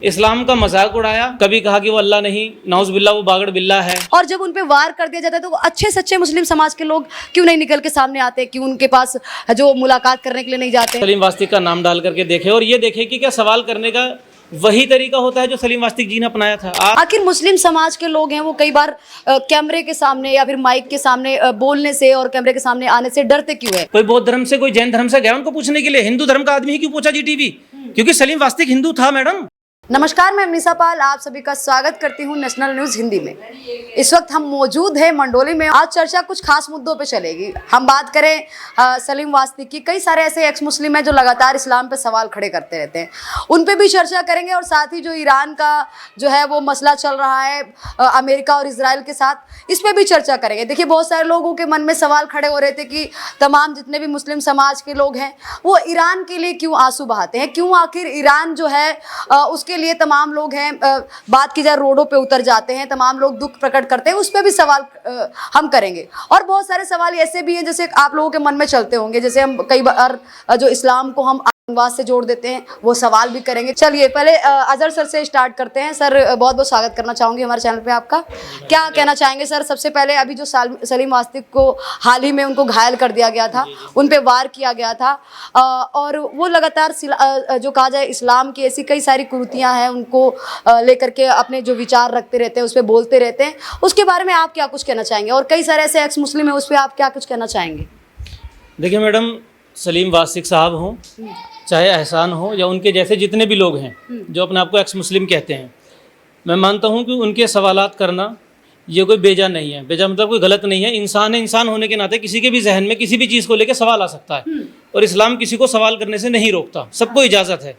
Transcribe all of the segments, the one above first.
इस्लाम का मजाक उड़ाया, कभी कहा कि वो अल्लाह नहीं, नाउज़ बिल्लाह वो बागड़ बिल्ला है। और जब उन पे वार कर दिया जाता है तो अच्छे सच्चे मुस्लिम समाज के लोग क्यों नहीं निकल के सामने आते, क्यों उनके पास जो मुलाकात करने के लिए नहीं जाते। सलीम वास्तिक का नाम डाल करके देखे और ये देखे कि क्या सवाल करने का वही तरीका होता है जो सलीम वास्तिक जी ने अपनाया था। आखिर मुस्लिम समाज के लोग हैं वो कई बार कैमरे के सामने या फिर माइक के सामने बोलने से और कैमरे के सामने आने से डरते क्यों है। कोई बौद्ध धर्म से, कोई जैन धर्म से गया उनको पूछने के लिए, हिंदू धर्म का आदमी ही क्यों पूछा जी टीवी? क्योंकि सलीम वास्तिक हिंदू था मैडम। नमस्कार, मैं अमनीसा पाल आप सभी का स्वागत करती हूं नेशनल न्यूज हिंदी में। इस वक्त हम मौजूद हैं मंडोली में। आज चर्चा कुछ खास मुद्दों पे चलेगी। हम बात करें सलीम वास्तिक की। कई सारे ऐसे एक्स मुस्लिम हैं जो लगातार इस्लाम पे सवाल खड़े करते रहते हैं, उन पे भी चर्चा करेंगे। और साथ ही जो ईरान का जो है वो मसला चल रहा है अमेरिका और इजराइल के साथ, इस पर भी चर्चा करेंगे। देखिए, बहुत सारे लोगों के मन में सवाल खड़े हो रहे थे कि तमाम जितने भी मुस्लिम समाज के लोग हैं वो ईरान के लिए क्यों आंसू बहाते हैं, क्यों आखिर ईरान जो है उसके लिए तमाम लोग हैं, बात की जाए रोडों पे उतर जाते हैं, तमाम लोग दुख प्रकट करते हैं। उस पर भी सवाल हम करेंगे। और बहुत सारे सवाल ऐसे भी हैं जैसे आप लोगों के मन में चलते होंगे, जैसे हम कई बार जो इस्लाम को हम आतंकवाद से जोड़ देते हैं, वो सवाल भी करेंगे। चलिए पहले अजहर सर से स्टार्ट करते हैं। सर, बहुत बहुत स्वागत करना चाहूँगी हमारे चैनल पे आपका। क्या कहना चाहेंगे सर? सबसे पहले अभी जो सलीम वास्तिक को हाल ही में उनको घायल कर दिया गया था, उन पे वार किया गया था और वो लगातार जो कहा जाए इस्लाम की ऐसी कई सारी कुरीतियाँ हैं उनको लेकर के अपने जो विचार रखते रहते हैं, उस पर बोलते रहते हैं। उसके बारे में आप क्या कुछ कहना चाहेंगे? और कई सारे ऐसे एक्स मुस्लिम हैं, उस पर आप क्या कुछ कहना चाहेंगे? देखिए मैडम, सलीम वास्तिक साहब हों चाहे एहसान हो या उनके जैसे जितने भी लोग हैं जो अपने आप को एक्स मुस्लिम कहते हैं, मैं मानता हूं कि उनके सवालात करना ये कोई बेजा नहीं है। बेजा मतलब कोई गलत नहीं है। इंसान है, इंसान होने के नाते किसी के भी जहन में किसी भी चीज़ को लेकर सवाल आ सकता है और इस्लाम किसी को सवाल करने से नहीं रोकता, सबको इजाज़त है।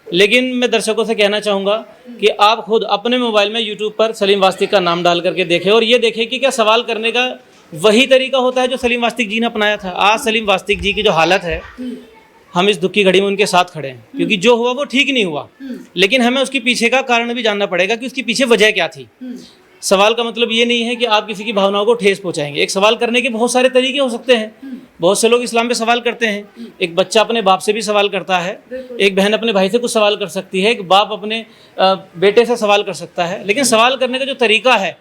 लेकिन मैं दर्शकों से कहना चाहूँगा कि आप खुद अपने मोबाइल में यूट्यूब पर सलीम वास्तिक का नाम डाल करके देखें और ये देखें कि क्या सवाल करने का वही तरीका होता है जो सलीम वास्तिक जी ने अपनाया था। आज सलीम वास्तिक जी की जो हालत है, हम इस दुख की घड़ी में उनके साथ खड़े हैं क्योंकि जो हुआ वो ठीक नहीं हुआ, लेकिन हमें उसके पीछे का कारण भी जानना पड़ेगा कि उसके पीछे वजह क्या थी। सवाल का मतलब ये नहीं है कि आप किसी की भावनाओं को ठेस पहुंचाएंगे। एक सवाल करने के बहुत सारे तरीके हो सकते हैं। बहुत से लोग इस्लाम पे सवाल करते हैं। एक बच्चा अपने बाप से भी सवाल करता है, एक बहन अपने भाई से कुछ सवाल कर सकती है, एक बाप अपने बेटे से सवाल कर सकता है। लेकिन सवाल करने का जो तरीका है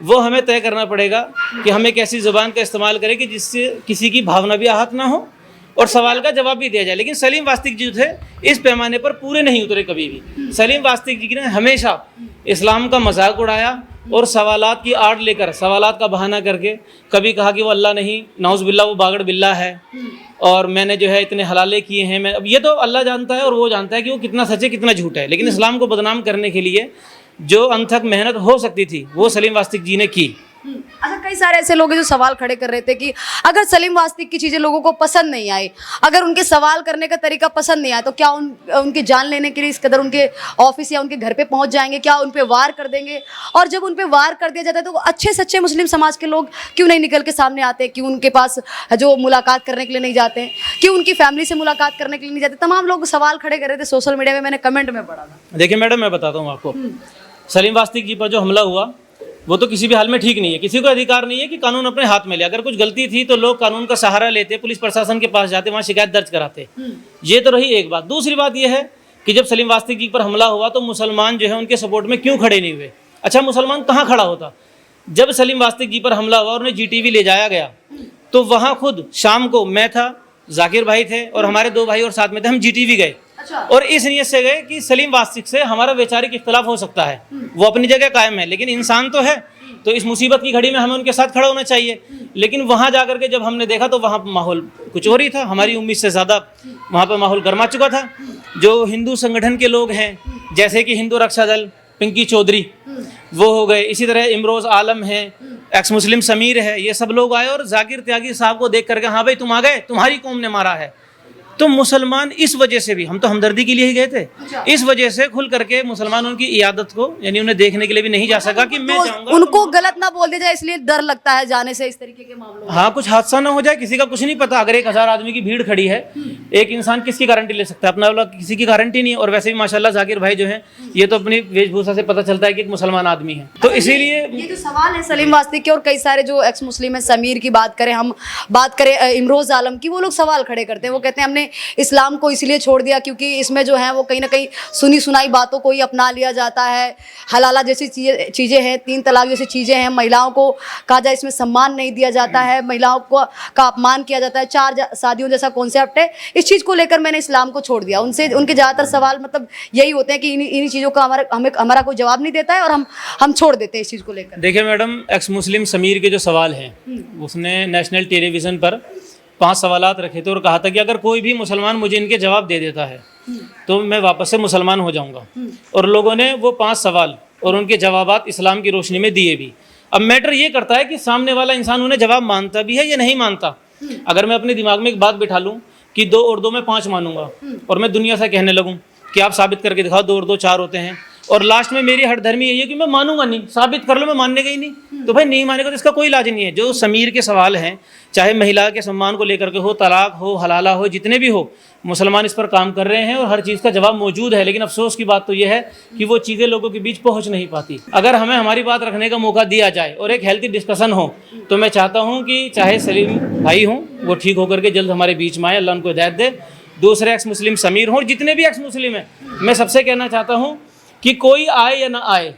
वो हमें तय करना पड़ेगा कि हम एक ऐसी ज़ुबान का इस्तेमाल करें कि जिससे किसी की भावना भी आहत ना हो और सवाल का जवाब भी दिया जाए। लेकिन सलीम वास्तिक जी थे इस पैमाने पर पूरे नहीं उतरे कभी भी। सलीम वास्तिक जी ने हमेशा इस्लाम का मजाक उड़ाया और सवालात की आड़ लेकर, सवालात का बहाना करके कभी कहा कि वो अल्लाह नहीं, नाउज़ बिल्लाह वो बागड़ बिल्ला है और मैंने जो है इतने हलाले किए हैं। मैं अब ये तो अल्लाह जानता है और वो जानता है कि वो कितना सच है कितना झूठ है। लेकिन इस्लाम को बदनाम करने के लिए जो अनथक मेहनत हो सकती थी वो सलीम वास्तिक जी ने की। अच्छा, कई सारे ऐसे लोग हैं जो सवाल खड़े कर रहे थे कि अगर सलीम वास्तिक की चीज़ें लोगों को पसंद नहीं आई, अगर उनके सवाल करने का तरीका पसंद नहीं आया, तो क्या उनकी जान लेने के लिए इस कदर उनके ऑफिस या उनके घर पे पहुंच जाएंगे? क्या उन पे वार कर देंगे? और जब उन पे वार कर दिया जाता है तो अच्छे सच्चे मुस्लिम समाज के लोग क्यों नहीं निकल के सामने आते, क्यों उनके पास जो मुलाकात करने के लिए नहीं जाते, क्यों उनकी फैमिली से मुलाकात करने के लिए नहीं जाते? तमाम लोग सवाल खड़े कर रहे थे सोशल मीडिया में, मैंने कमेंट में पढ़ा था। देखिए मैडम, मैं बताता हूँ आपको, सलीम वास्तिक जी पर जो हमला हुआ वो तो किसी भी हाल में ठीक नहीं है। किसी को अधिकार नहीं है कि कानून अपने हाथ में ले। अगर कुछ गलती थी तो लोग कानून का सहारा लेते, पुलिस प्रशासन के पास जाते, वहाँ शिकायत दर्ज कराते। ये तो रही एक बात। दूसरी बात यह है कि जब सलीम वास्तिक जी पर हमला हुआ तो मुसलमान जो है उनके सपोर्ट में क्यों खड़े नहीं हुए? अच्छा, मुसलमान कहाँ खड़ा होता? जब सलीम वास्तिक जी पर हमला हुआ और उन्हें GTV ले जाया गया तो वहाँ खुद शाम को मैं था, जाकिर भाई थे और हमारे 2 भाई और साथ में थे, हम GTV गए। और इस नियत से गए कि सलीम वास्तिक से हमारा वैचारिक इख्तलाफ हो सकता है, वो अपनी जगह कायम है, लेकिन इंसान तो है, तो इस मुसीबत की घड़ी में हमें उनके साथ खड़ा होना चाहिए। लेकिन वहाँ जाकर के जब हमने देखा तो वहाँ माहौल कुछ और ही था। हमारी उम्मीद से ज़्यादा वहाँ पर माहौल गर्मा चुका था। जो हिंदू संगठन के लोग हैं जैसे कि हिंदू रक्षा दल, पिंकी चौधरी वो हो गए, इसी तरह इमरोज़ आलम है, एक्स मुस्लिम समीर है, ये सब लोग आए और जाकिर त्यागी साहब को देख करके, हाँ भाई तुम आ गए, तुम्हारी कौम ने मारा है। तो मुसलमान इस वजह से भी, हम तो हमदर्दी के लिए ही गए थे, इस वजह से खुल करके मुसलमान उनकी इयादत को यानी उन्हें देखने के लिए भी नहीं जा सका कि मैं जाऊंगा। उनको गलत ना बोल दिया जाए इसलिए डर लगता है जाने से इस तरीके के मामलों में। हाँ, कुछ हादसा ना हो जाए, किसी का कुछ नहीं पता। अगर 1000 आदमी की भीड़ खड़ी है, एक इंसान किसकी गारंटी ले सकता है? अपना वाला किसी की गारंटी नहीं है। और वैसे भी माशाल्लाह जाकिर भाई जो है ये तो अपनी वेशभूषा से पता चलता है कि एक मुसलमान आदमी है। तो इसीलिए ये जो सवाल है सलीम वास्तिक के और कई सारे जो एक्स मुस्लिम है, समीर की बात करें, हम बात करें इमरोज आलम की, वो लोग सवाल खड़े करते हैं। वो कहते हैं हमने उन्होंने इस्लाम को इसलिए छोड़ दिया क्योंकि इसमें जो है वो कहीं ना कहीं सुनी सुनाई बातों को ही अपना लिया जाता है, हलाला जैसी चीज़ें हैं, 3 तलाक जैसी चीज़ें हैं, महिलाओं को कहा जाए इसमें सम्मान नहीं दिया जाता है, महिलाओं को का अपमान किया जाता है, 4 शादियों जैसा कॉन्सेप्ट है। इस चीज़ को लेकर मैंने इस्लाम को छोड़ दिया। उनसे उनके ज़्यादातर सवाल मतलब यही होते हैं कि इन्हीं चीज़ों का हमारा कोई जवाब नहीं देता है और हम छोड़ देते हैं इस चीज़ को लेकर। देखिए मैडम, एक्स मुस्लिम समीर के जो सवाल हैं उसने नेशनल टेलीविज़न पर 5 सवालात रखे थे और कहा था कि अगर कोई भी मुसलमान मुझे इनके जवाब दे देता है तो मैं वापस से मुसलमान हो जाऊंगा। और लोगों ने वो 5 सवाल और उनके जवाबात इस्लाम की रोशनी में दिए भी। अब मैटर ये करता है कि सामने वाला इंसान उन्हें जवाब मानता भी है या नहीं मानता। अगर मैं अपने दिमाग में एक बात बिठा लूँ कि 2 और 2 मैं 5 मानूंगा और मैं दुनिया से कहने लगूँ कि आप साबित करके दिखाओ 2 और 2 4 होते हैं, और लास्ट में मेरी हठधर्मी यही है कि मैं मानूंगा नहीं, साबित कर लो, मैं मानने का ही नहीं, तो भाई नहीं मानेगा तो इसका कोई इलाज नहीं है। जो समीर के सवाल हैं, चाहे महिला के सम्मान को लेकर के हो, तलाक हो, हलाला हो, जितने भी हो, मुसलमान इस पर काम कर रहे हैं और हर चीज़ का जवाब मौजूद है। लेकिन अफसोस की बात तो यह है कि वो चीज़ें लोगों के बीच पहुंच नहीं पाती। अगर हमें हमारी बात रखने का मौका दिया जाए और एक हेल्थी डिस्कशन हो तो मैं चाहता हूँ कि चाहे सलीम भाई हों, वो ठीक होकर के जल्द हमारे बीच में आए, अल्लाह उनको हिदायत दे। दूसरे एक्स मुस्लिम समीर हों, जितने भी एक्स मुस्लिम हैं, मैं सबसे कहना चाहता हूँ कि कोई आए या ना आए,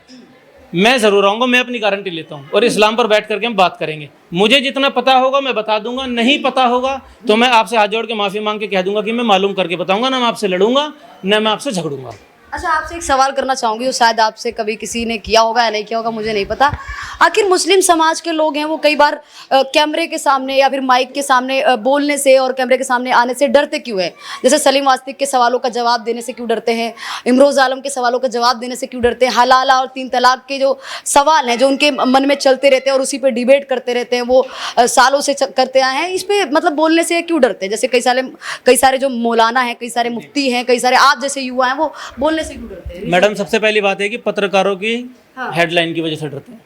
मैं ज़रूर आऊँगा, मैं अपनी गारंटी लेता हूँ, और इस्लाम पर बैठ करके हम बात करेंगे। मुझे जितना पता होगा मैं बता दूंगा, नहीं पता होगा तो मैं आपसे हाथ जोड़ के माफ़ी मांग के कह दूंगा कि मैं मालूम करके बताऊंगा, ना मैं आपसे लड़ूंगा ना मैं आपसे झगड़ूंगा। अच्छा, आपसे एक सवाल करना चाहूँगी, जो शायद आपसे कभी किसी ने किया होगा या नहीं किया होगा, मुझे नहीं पता। आखिर मुस्लिम समाज के लोग हैं वो कई बार कैमरे के सामने या फिर माइक के सामने बोलने से और कैमरे के सामने आने से डरते क्यों हैं? जैसे सलीम वास्तिक के सवालों का जवाब देने से क्यों डरते हैं, इमरोज़ आलम के सवालों का जवाब देने से क्यों डरते हैं, हलाला और 3 तलाक के जो सवाल हैं जो उनके मन में चलते रहते हैं और उसी पर डिबेट करते रहते हैं, वो सालों से करते आए हैं, इस पर मतलब बोलने से क्यों डरते हैं? जैसे कई सारे जो मौलाना हैं, कई सारे मुफ्ती हैं, कई सारे आप जैसे युवा हैं, वो बोलने से क्यों डरते हैं? मैडम, सबसे पहली बात है कि पत्रकारों की हेडलाइन की वजह से डरते हैं।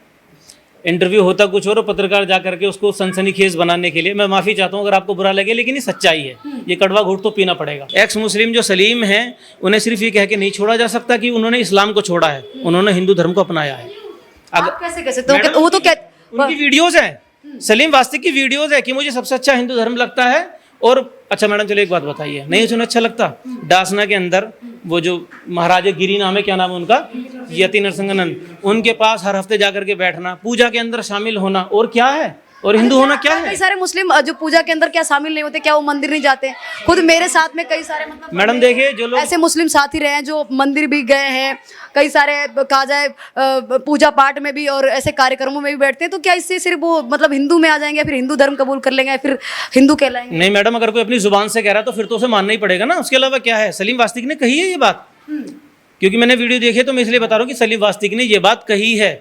इंटरव्यू होता कुछ और पत्रकार जा करके उसको सनसनीखेज बनाने के लिए, मैं माफ़ी चाहता हूँ अगर आपको बुरा लगे, लेकिन ये सच्चाई है, ये कड़वा घूंट तो पीना पड़ेगा। एक्स मुस्लिम जो सलीम हैं उन्हें सिर्फ ये कह के नहीं छोड़ा जा सकता कि उन्होंने इस्लाम को छोड़ा है, उन्होंने हिंदू धर्म को अपनाया है। आप कैसे कह सकते हो? वो तो उनकी वीडियोज़ हैं, सलीम वास्तिक की वीडियोज़ है कि मुझे सबसे अच्छा हिंदू धर्म लगता है। और अच्छा मैडम, चलो एक बात बताइए, नहीं सुना अच्छा लगता, डासना के अंदर वो जो महाराजा गिरी नाम है, क्या नाम है उनका, यति नरसिंहानंद, उनके पास हर हफ्ते जाकर के बैठना, पूजा के अंदर शामिल होना, और क्या है, और हिंदू होना क्या है? कई सारे मुस्लिम जो पूजा के अंदर क्या शामिल नहीं होते, क्या वो मंदिर नहीं जाते? खुद मेरे साथ में कई सारे मतलब मैडम देखिए, जो लोग ऐसे मुस्लिम साथी रहे हैं जो मंदिर भी गए हैं, कई सारे कहा जाए पूजा पाठ में भी और ऐसे कार्यक्रमों में भी बैठते हैं, तो क्या इससे सिर्फ वो मतलब हिंदू में आ जाएंगे, फिर हिंदू धर्म कबूल कर लेंगे, फिर हिंदू कहलाएंगे? नहीं मैडम, अगर कोई अपनी जुबान से कह रहा है तो फिर तो उसे मानना ही पड़ेगा ना, उसके अलावा क्या है? सलीम वास्तिक ने कही है ये बात, क्योंकि मैंने वीडियो देखी तो मैं इसलिए बता रहा हूँ कि सलीम वास्तिक ने ये बात कही है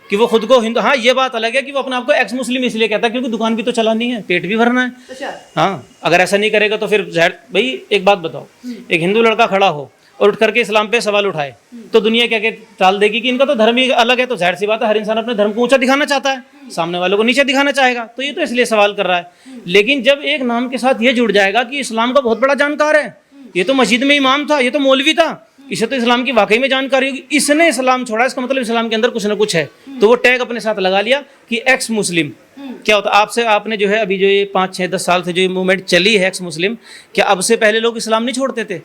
कि वो खुद को हिंदू, हाँ ये बात अलग है कि वो अपने आप को एक्स मुस्लिम इसलिए कहता है क्योंकि दुकान भी तो चलानी है, पेट भी भरना है। अच्छा। हाँ, अगर ऐसा नहीं करेगा तो फिर भाई एक बात बताओ, एक हिंदू लड़का खड़ा हो और उठ करके इस्लाम पे सवाल उठाए तो दुनिया क्या टाल देगी कि इनका तो धर्म ही अलग है। तो जाहिर सी बात है, हर इंसान अपने धर्म को ऊंचा दिखाना चाहता है, सामने वालों को नीचे दिखाना चाहेगा, तो ये तो इसलिए सवाल कर रहा है। लेकिन जब एक नाम के साथ ये जुड़ जाएगा कि इस्लाम का बहुत बड़ा जानकार है, ये तो मस्जिद में इमाम था, ये तो मौलवी था, इसे तो इस्लाम की वाकई में जानकारी होगी, इसने इस्लाम छोड़ा, इसका मतलब इस्लाम के अंदर कुछ ना कुछ है, तो वो टैग अपने साथ लगा लिया कि एक्स मुस्लिम। क्या होता आपने जो है अभी जो ये 5, 6, 10 साल से जो ये मूवमेंट चली है एक्स मुस्लिम, क्या अब से पहले लोग इस्लाम नहीं छोड़ते थे?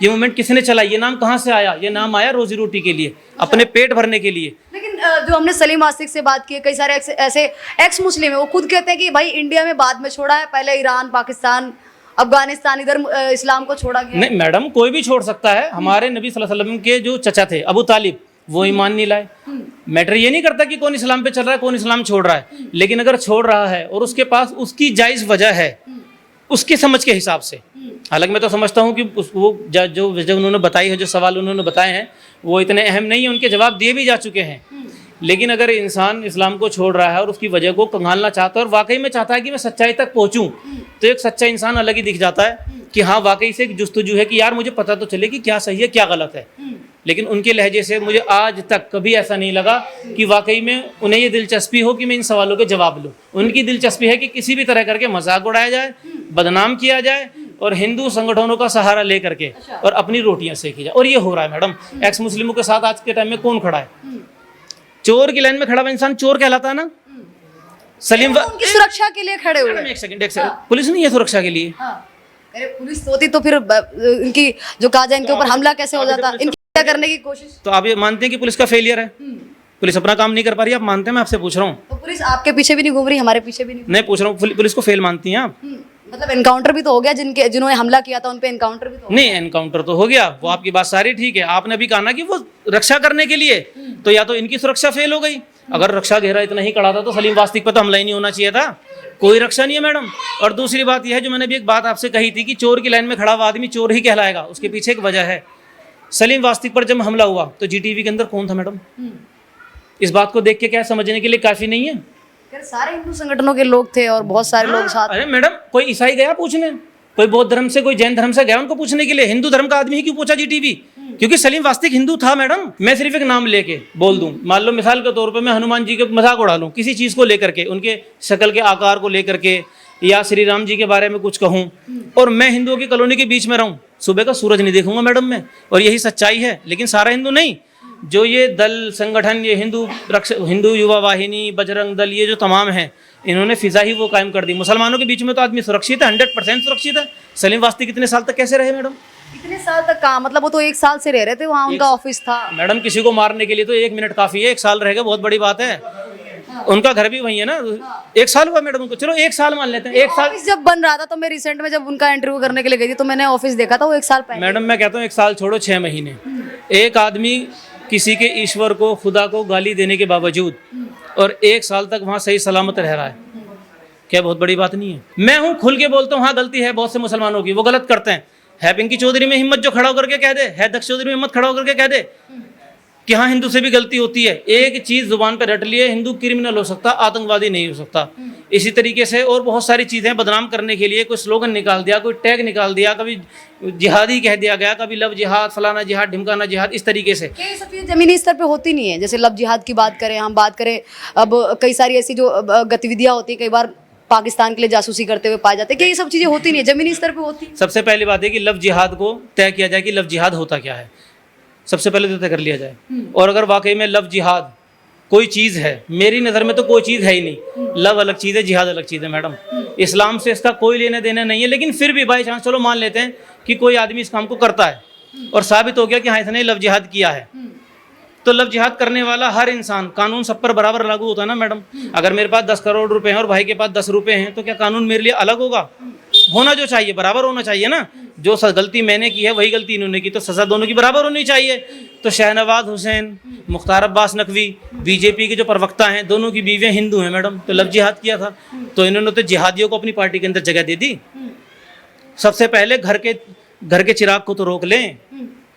ये मूवमेंट किसने चलाई? ये नाम कहाँ से आया? ये नाम आया रोजी रोटी के लिए, अपने पेट भरने के लिए। लेकिन जो हमने सलीम वास्तिक से बात की है, कई सारे ऐसे एक्स मुस्लिम है, वो खुद कहते हैं कि भाई इंडिया में बाद में छोड़ा है, पहले ईरान, पाकिस्तान, अफगानिस्तान, इधर इस्लाम को छोड़ा गया। नहीं मैडम, कोई भी छोड़ सकता है। हमारे नबी सल्लल्लाहु अलैहि वसल्लम के जो चचा थे अबू तालिब, वो ईमान नहीं लाए। मैटर ये नहीं करता कि कौन इस्लाम पे चल रहा है, कौन इस्लाम छोड़ रहा है, लेकिन अगर छोड़ रहा है और उसके पास उसकी जायज़ वजह है, उसकी समझ के हिसाब से, हालांकि मैं तो समझता हूँ कि वो जो वजह उन्होंने बताई है, जो सवाल उन्होंने बताए हैं, वो इतने अहम नहीं है, उनके जवाब दिए भी जा चुके हैं। लेकिन अगर इंसान इस्लाम को छोड़ रहा है और उसकी वजह को कंगालना चाहता है और वाकई में चाहता है कि मैं सच्चाई तक पहुँचूँ, तो एक सच्चा इंसान अलग ही दिख जाता है कि हाँ वाकई से एक जुस्तजू है कि यार मुझे पता तो चले कि क्या सही है क्या गलत है। लेकिन उनके लहजे से मुझे आज तक कभी ऐसा नहीं लगा कि वाकई में उन्हें ये दिलचस्पी हो कि मैं इन सवालों के जवाब लूँ। उनकी दिलचस्पी है कि किसी भी तरह करके मजाक उड़ाया जाए, बदनाम किया जाए और हिंदू संगठनों का सहारा ले करके और अपनी रोटियां सेकी जाए। और ये हो रहा है मैडम। एक्स मुस्लिमों के साथ आज के टाइम में कौन खड़ा है? चोर की लाइन में खड़ा हुआ इंसान चोर कहलाता है ना। सलीम उनकी सुरक्षा के लिए खड़े हुए। एक सेकंड, पुलिस नहीं है सुरक्षा के लिए। अरे पुलिस होती तो फिर इनकी जो कहा जाए इनके ऊपर हमला कैसे हो जाता, इनकी क्या करने की कोशिश। तो आप ये मानते हैं कि पुलिस का फेलियर है, पुलिस अपना काम नहीं कर पा रही, आप मानते हैं? मैं आपसे पूछ रहा हूँ। तो पुलिस आपके पीछे भी नहीं घूम रही, हमारे पीछे भी नहीं। नहीं पूछ रहा हूँ, पुलिस को फेल मानती हैं आप? मतलब एनकाउंटर भी तो हो गया, जिन्होंने हमला किया था उन पे एनकाउंटर भी तो हो नहीं, एनकाउंटर तो हो गया, वो आपकी बात सारी ठीक है। आपने अभी कहा ना कि वो रक्षा करने के लिए, तो या तो इनकी सुरक्षा फेल हो गई। अगर रक्षा घेरा इतना ही कड़ा था तो सलीम वास्तिक पर तो हमला ही नहीं होना चाहिए था। कोई रक्षा नहीं है मैडम। और दूसरी बात यह है, जो मैंने अभी एक बात आपसे कही थी कि चोर की लाइन में खड़ा हुआ आदमी चोर ही कहलाएगा, उसके पीछे एक वजह है। सलीम वास्तिक पर जब हमला हुआ तो जीटीवी के अंदर कौन था मैडम? इस बात को देख के क्या समझने के लिए काफी नहीं है? यार सारे हिंदू संगठनों के लोग थे और बहुत सारे लोग साथ। अरे मैडम, कोई ईसाई गया पूछने, कोई बौद्ध धर्म से, कोई जैन धर्म से गया उनको पूछने के लिए? हिंदू धर्म का आदमी ही क्यों पूछा जीटीवी? क्योंकि सलीम वास्तिक हिंदू था मैडम। मैं सिर्फ एक नाम लेके बोल दूं, मान लो मिसाल के तौर पे मैं हनुमान जी के मजाक उड़ा लूं, किसी चीज को लेकर के, उनके शक्ल के आकार को लेकर के, या श्री राम जी के बारे में कुछ कहूं, और मैं हिंदुओं की कॉलोनी के बीच में रहूं, सुबह का सूरज नहीं देखूंगा मैडम मैं। और यही सच्चाई है। लेकिन सारा हिंदू नहीं, जो ये दल संगठन, ये हिंदू युवा वाहिनी, बजरंग दल, ये जो तमाम हैं, इन्होंने फिजा ही वो कायम कर दी। मुसलमानों के बीच में तो आदमी सुरक्षित है, 100% सुरक्षित है। सलीम वास्तिक कितने साल तक कैसे रहे मैडम? इतने साल तक कहा, मतलब वो तो 1 साल से रह रहे थे वहाँ, उनका ऑफिस था। मैडम किसी को मारने के लिए तो 1 मिनट काफी है, 1 साल रहेगा बहुत बड़ी बात है। उनका घर भी वही है ना। 1 साल हुआ मैडम उनको, चलो 1 साल मान लेते हैं। 1 साल ऑफिस जब बन रहा था तो मैं रिसेंट में जब उनका इंटरव्यू करने के लिए गई थी तो मैंने ऑफिस देखा था, वो 1 साल पहले। मैडम मैं कहता हूँ 1 साल छोड़ो, 6 महीने। एक आदमी किसी के ईश्वर को, खुदा को गाली देने के बावजूद और 1 साल तक वहाँ सही सलामत रह रहा है, क्या बहुत बड़ी बात नहीं है? मैं हूँ, खुल के बोलता हूँ, हाँ गलती है बहुत से मुसलमानों की, वो गलत करते हैं। है पिंकी चौधरी में हिम्मत जो खड़ा होकर के कह दे, है दक्ष चौधरी में हिम्मत खड़ा होकर के कह दे कि हाँ हिंदू से भी गलती होती है। एक चीज जुबान पर रट लिए, हिंदू क्रिमिनल हो सकता, आतंकवादी नहीं हो सकता। इसी तरीके से और बहुत सारी चीजें बदनाम करने के लिए कोई स्लोगन निकाल दिया, कोई टैग निकाल दिया, कभी जिहादी कह दिया गया, कभी लव जिहाद, फलाना जिहाद, ढिमकाना जिहाद, इस तरीके से। ये सब चीजें जमीनी स्तर पे होती नहीं है। जैसे लव जिहाद की बात करें, हम बात करें, अब कई सारी ऐसी जो गतिविधियां होती है, कई बार पाकिस्तान के लिए जासूसी करते हुए पाए जाते हैं, कि ये सब चीजें होती नहीं है, जमीनी स्तर पे होती है। सबसे पहली बात है कि लव जिहाद को तय किया जाए कि लव जिहाद होता क्या है, सबसे पहले तो तय कर लिया जाए। और अगर वाकई में लव जिहाद कोई चीज़ है, मेरी नज़र में तो कोई चीज़ है ही नहीं। लव अलग चीज़ है, जिहाद अलग चीज़ है मैडम। इस्लाम से इसका कोई लेने देना नहीं है। लेकिन फिर भी बाई चांस चलो मान लेते हैं कि कोई आदमी इस काम को करता है और साबित हो गया कि हाँ इसने लव जिहाद किया है, तो लव जिहाद करने वाला हर इंसान, कानून सब पर बराबर लागू होता है ना मैडम। अगर मेरे पास 10 करोड़ रुपए हैं और भाई के पास 10 रुपए हैं, तो क्या कानून मेरे लिए अलग होगा? होना जो चाहिए बराबर होना चाहिए ना। जो गलती मैंने की है वही गलती इन्होंने की, तो सजा दोनों की बराबर होनी चाहिए। तो शहनवाज हुसैन, मुख्तार अब्बास नकवी, बीजेपी के जो प्रवक्ता हैं, दोनों की बीवियां हिंदू हैं मैडम, तो लव जिहाद किया था, तो इन्होंने तो जिहादियों को अपनी पार्टी के अंदर जगह दे दी। सबसे पहले घर के चिराग को तो रोक लें।